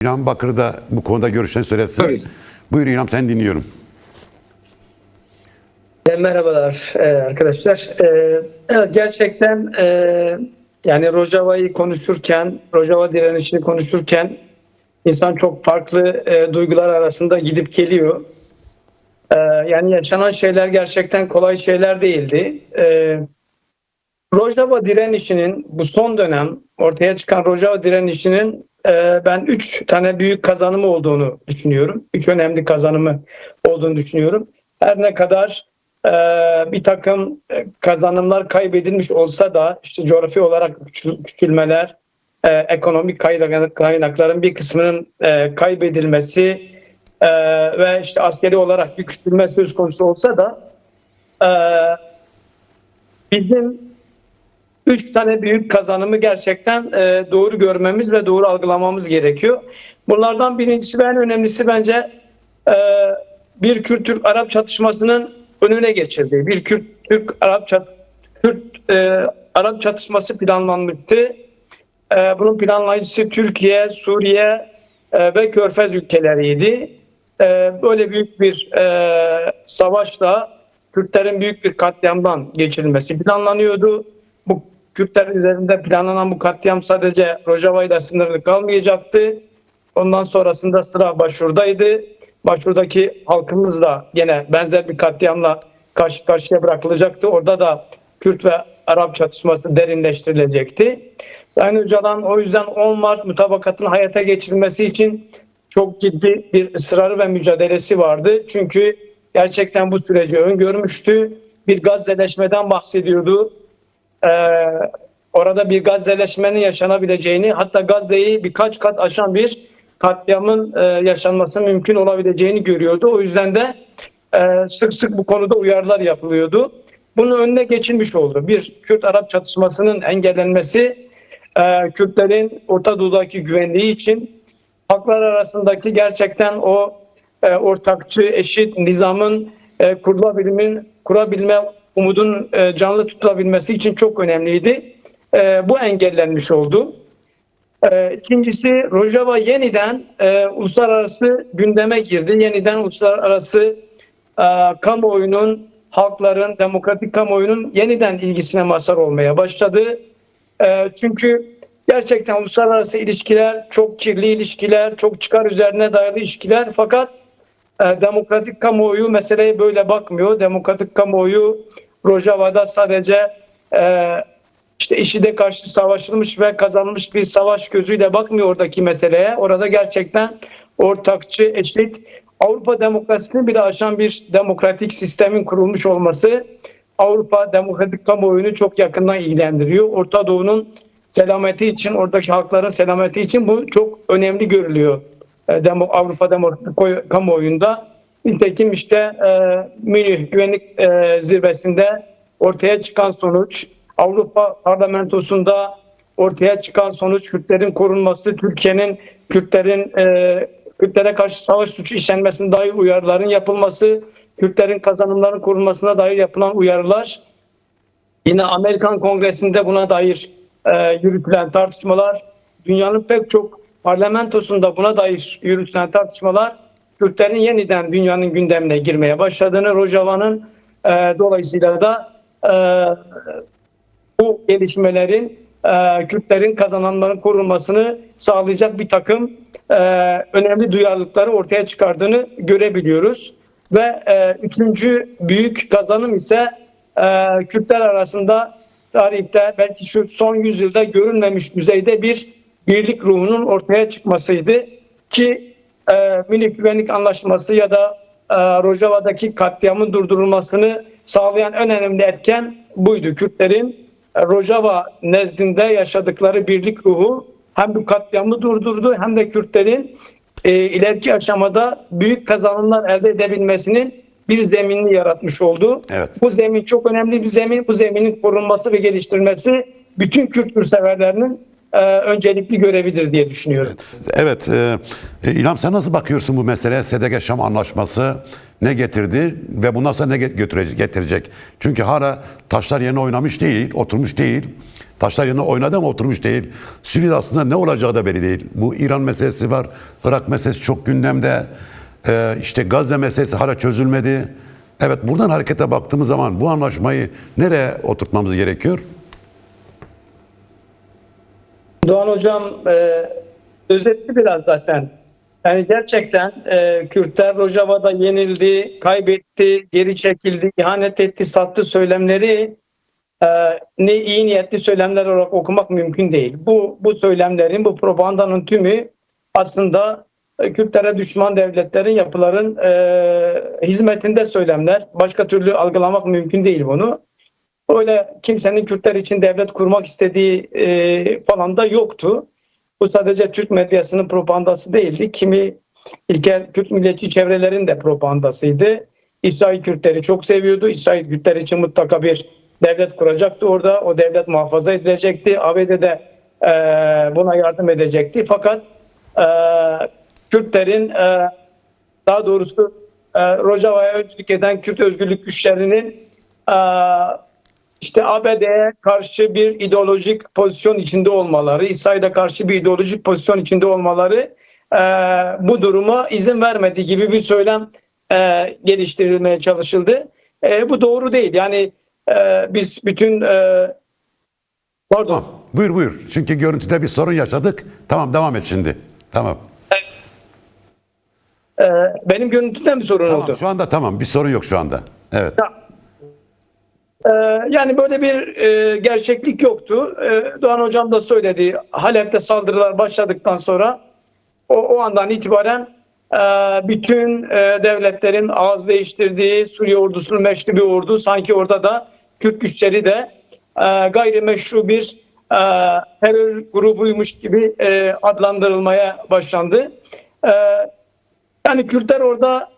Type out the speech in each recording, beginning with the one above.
İlham Bakır da bu konuda görüşlerini söylesin. Tabii. Buyur İlham, sen dinliyorum. Merhabalar arkadaşlar. Evet, gerçekten yani Rojava'yı konuşurken, Rojava direnişini konuşurken insan çok farklı duygular arasında gidip geliyor. Yani yaşanan şeyler gerçekten kolay şeyler değildi. Rojava direnişinin bu son dönem ortaya çıkan Rojava direnişinin ben 3 tane büyük kazanımı olduğunu düşünüyorum. 3 önemli kazanımı olduğunu düşünüyorum. Her ne kadar bir takım kazanımlar kaybedilmiş olsa da işte coğrafi olarak küçülmeler, ekonomik kaynakların bir kısmının kaybedilmesi ve işte askeri olarak bir küçülme söz konusu olsa da bizim 3 tane büyük kazanımı gerçekten doğru görmemiz ve doğru algılamamız gerekiyor. Bunlardan birincisi ve en önemlisi bence bir Kürt-Türk-Arap çatışmasının önüne geçildi. Bir Kürt-Arap çatışması planlanmıştı. Bunun planlayıcısı Türkiye, Suriye ve Körfez ülkeleriydi. Böyle büyük bir savaşla Kürtlerin büyük bir katliamdan geçirilmesi planlanıyordu. Bu Kürtler üzerinde planlanan bu katliam sadece Rojava ile sınırlı kalmayacaktı. Ondan sonrasında sıra Başur'daydı. Başur'daki halkımız da gene benzer bir katliamla karşı karşıya bırakılacaktı. Orada da Kürt ve Arap çatışması derinleştirilecekti. Sayın Öcalan o yüzden 10 Mart mutabakatın hayata geçirilmesi için çok ciddi bir ısrarı ve mücadelesi vardı. Çünkü gerçekten bu süreci öngörmüştü. Bir Gazze'leşmeden bahsediyordu. Orada bir Gazze'leşmenin yaşanabileceğini, hatta Gazze'yi birkaç kat aşan bir katliamın yaşanması mümkün olabileceğini görüyordu. O yüzden de sık sık bu konuda uyarılar yapılıyordu. Bunun önüne geçilmiş oldu. Bir Kürt-Arap çatışmasının engellenmesi, Kürtlerin Orta Doğu'daki güvenliği için halklar arasındaki gerçekten o ortakçı, eşit nizamın kurabilme umudun canlı tutulabilmesi için çok önemliydi. Bu engellenmiş oldu. İkincisi, Rojava yeniden uluslararası gündeme girdi. Yeniden uluslararası kamuoyunun, halkların, demokratik kamuoyunun yeniden ilgisine mazhar olmaya başladı. Çünkü gerçekten uluslararası ilişkiler, çok kirli ilişkiler, çok çıkar üzerine dayalı ilişkiler, fakat demokratik kamuoyu meseleye böyle bakmıyor. Demokratik kamuoyu Rojava'da sadece işte IŞİD'e karşı savaşılmış ve kazanılmış bir savaş gözüyle bakmıyor oradaki meseleye. Orada gerçekten ortakçı, eşit, Avrupa demokrasisini bile aşan bir demokratik sistemin kurulmuş olması Avrupa demokratik kamuoyunu çok yakından ilgilendiriyor. Orta Doğu'nun selameti için, oradaki halkların selameti için bu çok önemli görülüyor Avrupa demokratik kamuoyunda. Nitekim işte Münih Güvenlik Zirvesi'nde ortaya çıkan sonuç, Avrupa Parlamentosu'nda ortaya çıkan sonuç, Kürtlerin korunması, Türkiye'nin Kürtlere karşı savaş suçu işlenmesine dair uyarıların yapılması, Kürtlerin kazanımlarının korunmasına dair yapılan uyarılar, yine Amerikan Kongresi'nde buna dair yürütülen tartışmalar, dünyanın pek çok parlamentosunda buna dair yürütülen tartışmalar, Kürtlerin yeniden dünyanın gündemine girmeye başladığını, Rojava'nın dolayısıyla da bu gelişmelerin Kürtlerin kazanımların korunmasını sağlayacak bir takım önemli duyarlılıkları ortaya çıkardığını görebiliyoruz. Ve üçüncü büyük kazanım ise Kürtler arasında tarihte belki şu son yüzyılda görülmemiş düzeyde bir birlik ruhunun ortaya çıkmasıydı ki Münih Güvenlik Anlaşması ya da Rojava'daki katliamın durdurulmasını sağlayan en önemli etken buydu. Kürtlerin Rojava nezdinde yaşadıkları birlik ruhu hem bu katliamı durdurdu hem de Kürtlerin ileriki aşamada büyük kazanımlar elde edebilmesinin bir zeminini yaratmış oldu. Evet. Bu zemin çok önemli bir zemin. Bu zeminin korunması ve geliştirilmesi bütün Kürt severlerinin öncelikli görevidir diye düşünüyorum. Evet. İlham, sen nasıl bakıyorsun bu meseleye? SDG-Şam Anlaşması ne getirdi ve bundan sonra ne getirecek? Çünkü hala taşlar yerine oynamış değil, oturmuş değil. Taşlar yerine oynadı ama oturmuş değil. Suriye'de aslında ne olacağı da belli değil. Bu İran meselesi var. Irak meselesi çok gündemde. İşte Gazze meselesi hala çözülmedi. Evet, buradan harekete baktığımız zaman bu anlaşmayı nereye oturtmamız gerekiyor? Doğan Hocam özetti biraz zaten. Yani gerçekten Kürtler Rojava'da yenildi, kaybetti, geri çekildi, ihanet etti, sattı söylemleri ne iyi niyetli söylemler olarak okumak mümkün değil. Bu söylemlerin, bu propagandanın tümü aslında Kürtlere düşman devletlerin, yapıların hizmetinde söylemler. Başka türlü algılamak mümkün değil bunu. Öyle kimsenin Kürtler için devlet kurmak istediği falan da yoktu. Bu sadece Türk medyasının propagandası değildi. Kimi ilkel Kürt milliyetçi çevrelerin de propagandasıydı. İsrail Kürtleri çok seviyordu. İsrail Kürtler için mutlaka bir devlet kuracaktı orada. O devlet muhafaza edilecekti. ABD de buna yardım edecekti. Fakat Kürtlerin daha doğrusu Rojava'ya öncülük eden Kürt özgürlük güçlerinin işte ABD'ye karşı bir ideolojik pozisyon içinde olmaları, İsrail'e karşı bir ideolojik pozisyon içinde olmaları bu duruma izin vermediği gibi bir söylem geliştirilmeye çalışıldı. Bu doğru değil. Yani biz bütün pardon. Tamam. Buyur. Çünkü görüntüde bir sorun yaşadık. Tamam, devam et şimdi. Tamam. Benim görüntüden bir sorun Tamam, oldu. şu anda tamam. Bir sorun yok şu anda. Evet. Yani böyle bir gerçeklik yoktu. Doğan Hocam da söyledi. Halep'te saldırılar başladıktan sonra o andan itibaren bütün devletlerin ağız değiştirdiği Suriye ordusunun meşru bir ordu, sanki orada da Kürt güçleri de gayrimeşru bir terör grubuymuş gibi adlandırılmaya başlandı. Yani Kürtler orada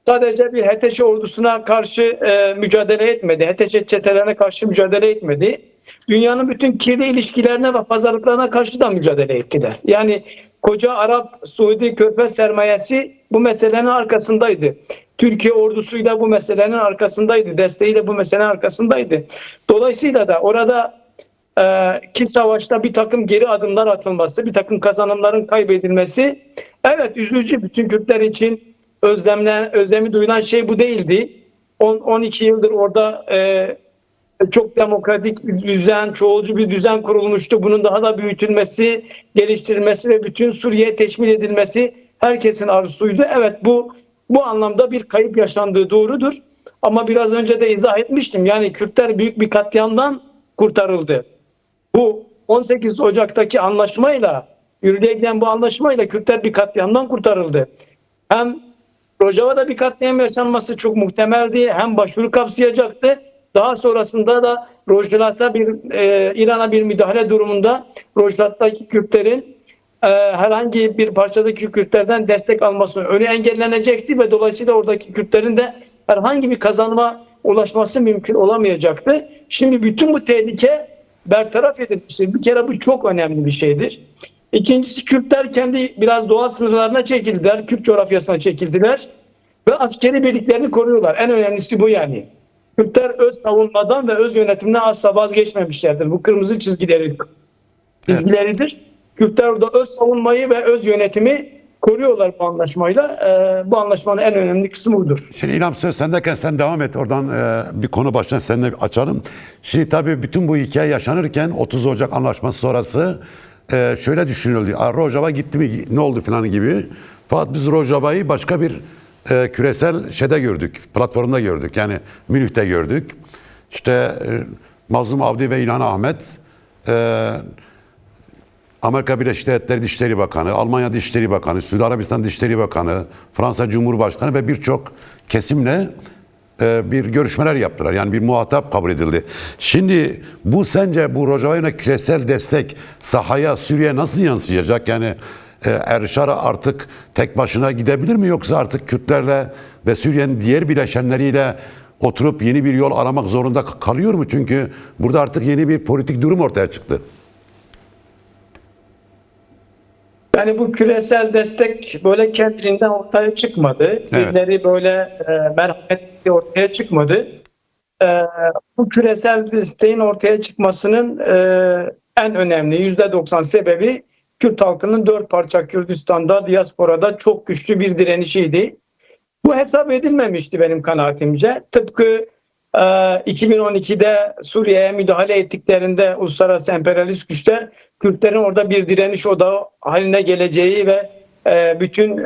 sadece bir HTŞ ordusuna karşı mücadele etmedi. HTŞ çetelerine karşı mücadele etmedi. Dünyanın bütün kirli ilişkilerine ve pazarlıklarına karşı da mücadele ettiler. Yani koca Arap, Suudi, Körfez sermayesi bu meselenin arkasındaydı. Türkiye ordusuyla bu meselenin arkasındaydı. Desteğiyle bu meselenin arkasındaydı. Dolayısıyla da orada ki savaşta bir takım geri adımlar atılması, bir takım kazanımların kaybedilmesi, evet, üzücü. Bütün Kürtler için özlemi duyulan şey bu değildi. 12 yıldır orada çok demokratik bir düzen, çoğulcu bir düzen kurulmuştu. Bunun daha da büyütülmesi, geliştirilmesi ve bütün Suriye'ye teşmil edilmesi herkesin arzusuydu. Evet, bu anlamda bir kayıp yaşandığı doğrudur. Ama biraz önce de izah etmiştim. Yani Kürtler büyük bir katliamdan kurtarıldı. Bu 18 Ocak'taki anlaşmayla, yürürlüğe giden bu anlaşmayla Kürtler bir katliamdan kurtarıldı. Hem Rojava'da bir katliam yaşanması çok muhtemeldi, hem başvuru kapsayacaktı. Daha sonrasında da Rojava'da İran'a bir müdahale durumunda Rojava'daki Kürtlerin herhangi bir parçadaki Kürtlerden destek almasının önü engellenecekti ve dolayısıyla oradaki Kürtlerin de herhangi bir kazanıma ulaşması mümkün olamayacaktı. Şimdi bütün bu tehlike bertaraf edilmiştir. Bir kere bu çok önemli bir şeydir. İkincisi, Kürtler kendi biraz doğal sınırlarına çekildiler. Kürt coğrafyasına çekildiler. Ve askeri birliklerini koruyorlar. En önemlisi bu yani. Kürtler öz savunmadan ve öz yönetimden asla vazgeçmemişlerdir. Bu kırmızı çizgileridir. Kürtler orada öz savunmayı ve öz yönetimi koruyorlar bu anlaşmayla. Bu anlaşmanın en önemli kısmı budur. Şimdi İlham, söz sendeyken sen devam et. Oradan bir konu başına seninle açalım. Şimdi tabii bütün bu hikaye yaşanırken 30 Ocak anlaşması sonrası şöyle düşünüldü. Rojava gitti mi, ne oldu falan gibi. Fakat biz Rojava'yı başka bir küresel şeyde gördük. Platformda gördük. Yani Münih'te gördük. İşte Mazlum Avdi ve İlhan Ahmet, Amerika Birleşik Devletleri Dışişleri Bakanı, Almanya Dışişleri Bakanı, Suudi Arabistan Dışişleri Bakanı, Fransa Cumhurbaşkanı ve birçok kesimle bir görüşmeler yaptılar. Yani bir muhatap kabul edildi. Şimdi bu, sence bu Rojava'ya küresel destek sahaya, Suriye'ye nasıl yansıyacak? Yani Erşar artık tek başına gidebilir mi, yoksa artık Kürtlerle ve Suriye'nin diğer bileşenleriyle oturup yeni bir yol aramak zorunda kalıyor mu? Çünkü burada artık yeni bir politik durum ortaya çıktı. Yani bu küresel destek böyle kendiliğinden ortaya çıkmadı. Evet. Birileri böyle merhametli ortaya çıkmadı. bu küresel desteğin ortaya çıkmasının en önemli %90 sebebi Kürt halkının 4 parça Kürdistan'da, diasporada çok güçlü bir direnişiydi. Bu hesap edilmemişti benim kanaatimce. Tıpkı 2012'de Suriye'ye müdahale ettiklerinde uluslararası emperyalist güçler Kürtlerin orada bir direniş odağı haline geleceği ve bütün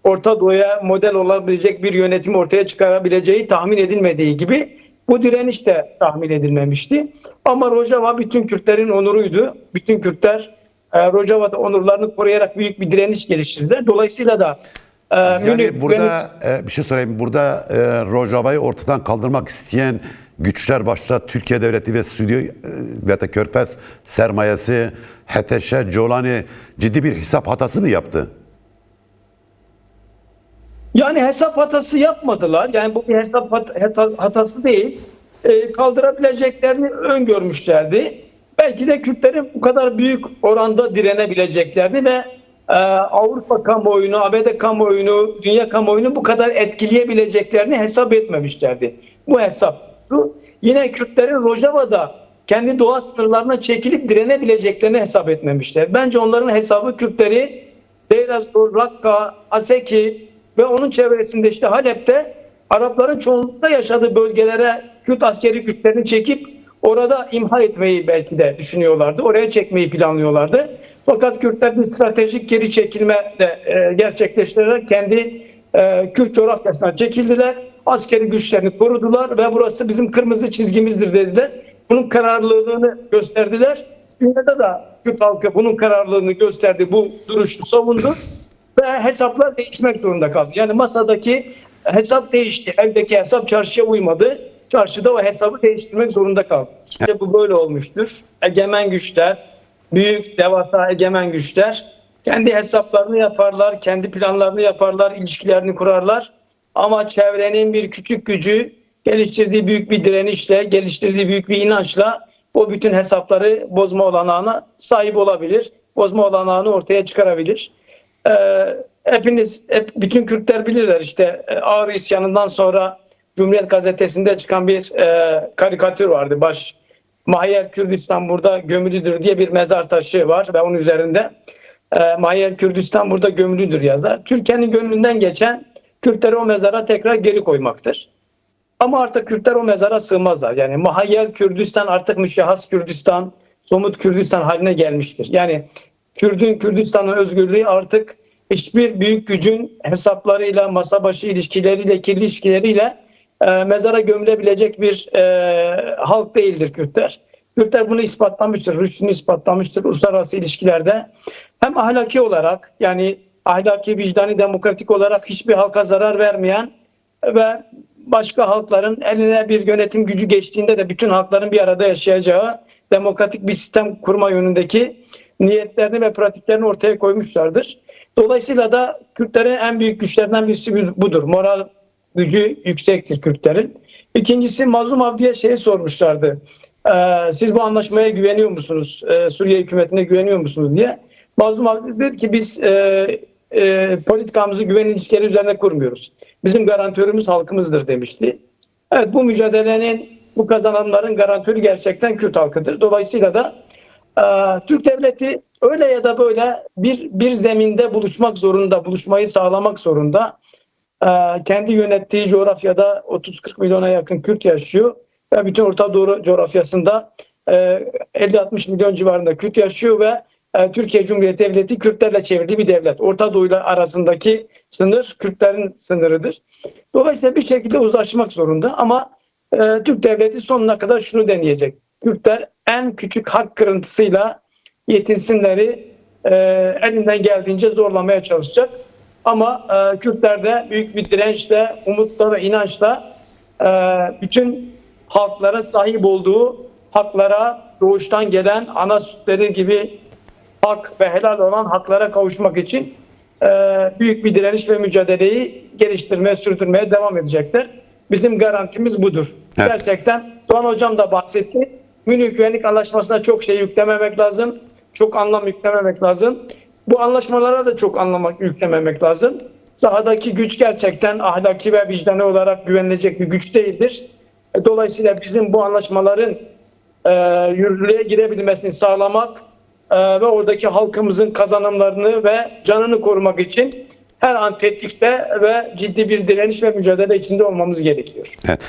Orta Doğu'ya model olabilecek bir yönetim ortaya çıkarabileceği tahmin edilmediği gibi bu direniş de tahmin edilmemişti. Ama Rojava bütün Kürtlerin onuruydu. Bütün Kürtler Rojava'da onurlarını koruyarak büyük bir direniş geliştirdiler. Dolayısıyla da Yani burada bir şey söyleyeyim. Burada Rojava'yı ortadan kaldırmak isteyen güçler başta Türkiye Devleti ve Suudi ve de Körfez sermayesi, HTŞ, Colani ciddi bir hesap hatası mı yaptı? Yani hesap hatası yapmadılar. Yani bu bir hesap hatası değil. Kaldırabileceklerini öngörmüşlerdi. Belki de Kürtlerin bu kadar büyük oranda direnebileceklerini ve Avrupa kamuoyunu, ABD kamuoyunu, dünya kamuoyunu bu kadar etkileyebileceklerini hesap etmemişlerdi. Bu hesap. Yine Kürtlerin Rojava'da kendi doğal sınırlarına çekilip direnebileceklerini hesap etmemişler. Bence onların hesabı Kürtleri Deir ez-Zor, Rakka, Aseki ve onun çevresinde işte Halep'te Arapların çoğunlukla yaşadığı bölgelere Kürt askeri güçlerini çekip orada imha etmeyi belki de düşünüyorlardı. Oraya çekmeyi planlıyorlardı. Fakat Kürtler bir stratejik geri çekilme de gerçekleştirerek kendi Kürt coğrafyasına çekildiler. Askeri güçlerini korudular ve burası bizim kırmızı çizgimizdir dediler. Bunun kararlılığını gösterdiler. Dünyada da Kürt halkı bunun kararlılığını gösterdi, bu duruşu savundu ve hesaplar değişmek zorunda kaldı. Yani masadaki hesap değişti, eldeki hesap çarşıya uymadı. Çarşıda o hesabı değiştirmek zorunda kaldı. İşte bu böyle olmuştur. Egemen güçler, büyük, devasa egemen güçler kendi hesaplarını yaparlar, kendi planlarını yaparlar, ilişkilerini kurarlar. Ama çevrenin bir küçük gücü geliştirdiği büyük bir direnişle, geliştirdiği büyük bir inançla o bütün hesapları bozma olanağına sahip olabilir. Bozma olanağını ortaya çıkarabilir. Bütün Kürtler bilirler işte Ağrı isyanından sonra Cumhuriyet Gazetesi'nde çıkan bir karikatür vardı. Mahiyel Kürdistan burada gömülüdür diye bir mezar taşı var ve onun üzerinde Mahiyel Kürdistan burada gömülüdür yazar. Türkiye'nin gönlünden geçen Kürtleri o mezara tekrar geri koymaktır. Ama artık Kürtler o mezara sığmazlar. Yani Mahiyel Kürdistan artık müşahhas Kürdistan, somut Kürdistan haline gelmiştir. Yani Kürdistan'ın özgürlüğü artık hiçbir büyük gücün hesaplarıyla, masa başı ilişkileriyle, kirli ilişkileriyle mezara gömülebilecek bir halk değildir Kürtler. Kürtler bunu ispatlamıştır, rüştünü ispatlamıştır uluslararası ilişkilerde. Hem ahlaki olarak yani ahlaki, vicdani, demokratik olarak hiçbir halka zarar vermeyen ve başka halkların eline bir yönetim gücü geçtiğinde de bütün halkların bir arada yaşayacağı demokratik bir sistem kurma yönündeki niyetlerini ve pratiklerini ortaya koymuşlardır. Dolayısıyla da Kürtlerin en büyük güçlerinden birisi budur. Moral gücü yüksektir Kürtlerin. İkincisi Mazlum Abdi'ye sormuşlardı. Siz bu anlaşmaya güveniyor musunuz? Suriye hükümetine güveniyor musunuz diye. Mazlum Abdi dedi ki biz politikamızı güven ilişkileri üzerine kurmuyoruz. Bizim garantörümüz halkımızdır demişti. Evet, bu mücadelenin, bu kazananların garantörü gerçekten Kürt halkıdır. Dolayısıyla da Türk devleti öyle ya da böyle bir zeminde buluşmak zorunda, buluşmayı sağlamak zorunda. Kendi yönettiği coğrafyada 30-40 milyona yakın Kürt yaşıyor ve bütün Orta Doğu coğrafyasında 50-60 milyon civarında Kürt yaşıyor ve Türkiye Cumhuriyeti Devleti Kürtlerle çevrili bir devlet. Orta Doğu ile arasındaki sınır Kürtlerin sınırıdır. Dolayısıyla bir şekilde uzlaşmak zorunda ama Türk devleti sonuna kadar şunu deneyecek. Kürtler en küçük hak kırıntısıyla yetinsinleri elinden geldiğince zorlamaya çalışacak. Ama Kürtler de büyük bir dirençle, umutla ve inançla bütün halklara sahip olduğu haklara, doğuştan gelen ana sütleri gibi hak ve helal olan haklara kavuşmak için büyük bir direniş ve mücadeleyi geliştirmeye, sürdürmeye devam edecekler. Bizim garantimiz budur. Evet. Gerçekten Doğan Hocam da bahsetti. Münih Güvenlik Anlaşması'na çok şey yüklememek lazım. Çok anlam yüklememek lazım. Bu anlaşmalara da çok anlam yüklememek lazım. Sahadaki güç gerçekten ahlaki ve vicdani olarak güvenilecek bir güç değildir. Dolayısıyla bizim bu anlaşmaların yürürlüğe girebilmesini sağlamak ve oradaki halkımızın kazanımlarını ve canını korumak için her an tetikte ve ciddi bir direniş ve mücadele içinde olmamız gerekiyor. Evet.